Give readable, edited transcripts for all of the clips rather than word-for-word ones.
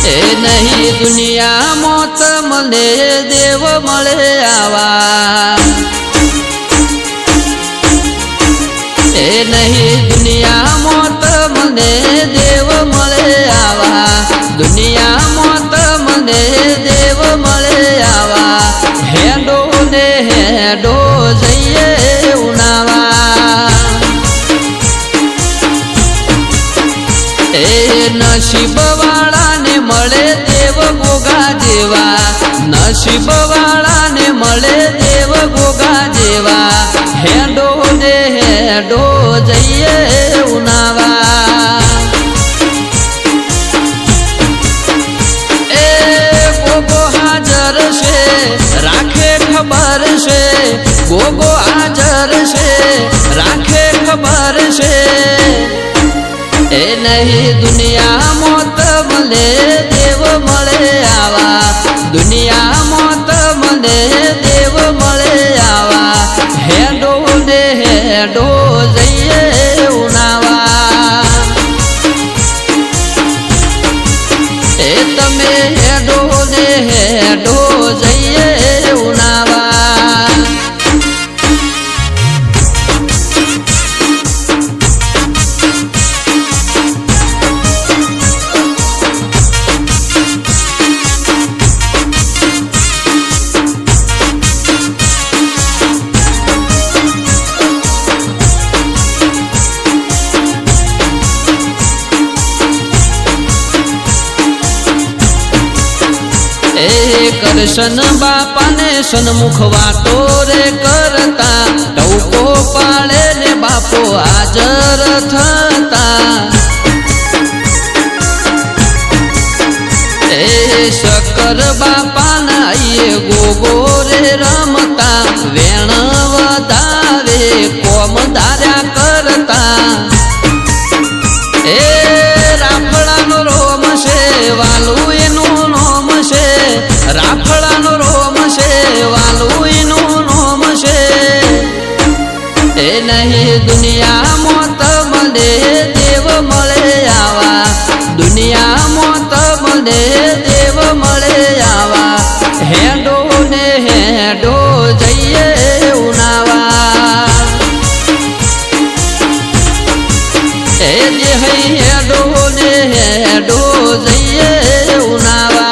એ નહીં દુનિયા મોત મને દેવ મળે આવા એ નહીં દુનિયા મોત મને દેવ મળે આવા દુનિયા મોત મને દેવ મળે આવા હેડો ને હેડો જઈએ ઉનાવા એ નસીબ વાળાને મળે દેવ ગોગા જેવા નસીબ વાળાને મળે દેવ ગોગા જેવા હેડો ને હેડો જઈએ ઉનાવા એ ગોગો હાજર છે રાખે ખબર છે ગોગો હાજર છે રાખે ખબર છે એ નહીં દુનિયા મોત મને દેવ મળે આવા દુનિયા મોત મને દેવ મળે આવા હેડો ને હેડો જઈએ ઉનાવા એ તમે હેડો ને હેડો જઈએ ઉનાવા કરશન બાપાને સન્મુખ વાતો રે કરતા ટૌકો પાડે ને બાપો હાજર થતા એ શક્કર બાપાના આઈએ ગોગો રે રમતા વેણ વધારે કોમ ધાર્યા કરતા એ રાફડાનો રોમ છે વાલું એનું નોમ છે રાફડાનો રોમ છે વાલું એનું નોમ છે એ નહીં દુનિયા મોત મને દેવ મળે આવા દુનિયા મોત મને દેવ મળે આવા હેડો ને હેડો જઈએ ઉનાવા એ જે હેડો ને હેડો જઈએ ઉનાવા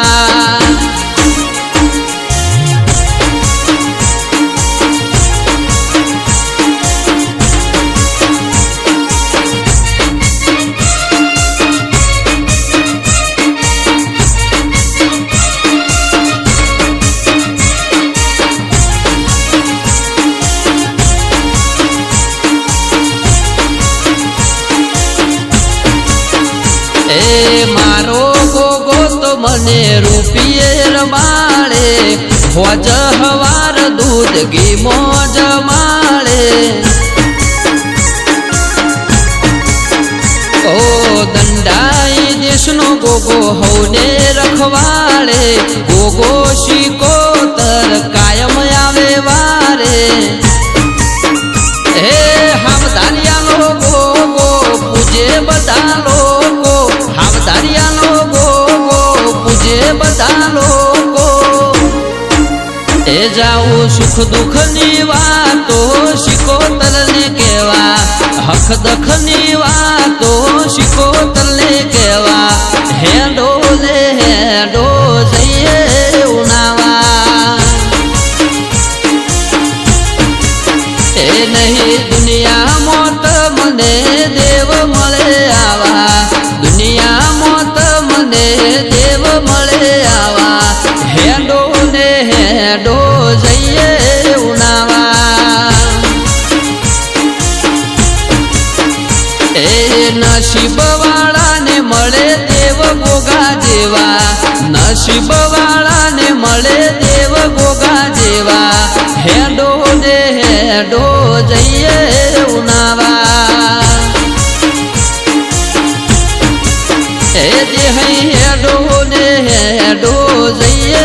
મારો ગોગો તો મને રૂપિયે રમાડે હોજ હવાર દૂધ ઘી મોજ માળે ઓ દંડાઈ દેશનો ગોગો હૌને રખવાડે ગોગો શિકોતર કાયમ આવે વારે હે હાવધારિયાનો ગોગો પૂજે બધા લોકો હાવધારિયાનો ગોગો પૂજે બધા લોકો એ જાઉં સુખ દુઃખની વાતો શિકોતરને કહેવા હક દખની વાતો શિકોતરને કહેવા હેડો ને હેડો જઈએ ઉનાવા એ નહીં દુનિયા મોત મને દેવ મળે આવા દુનિયા મોત મને દેવ મળે આવા હેડો ને હેડો જઈએ ઉનાવા એ નસીબ વાળાને મળે દેવ ગોગા જેવા નસીબ વાળાને મળે દેવ ગોગા જેવા હેડો ને હેડો જઈએ ઉનાવા એ જે હેડો ને હેડો જઈએ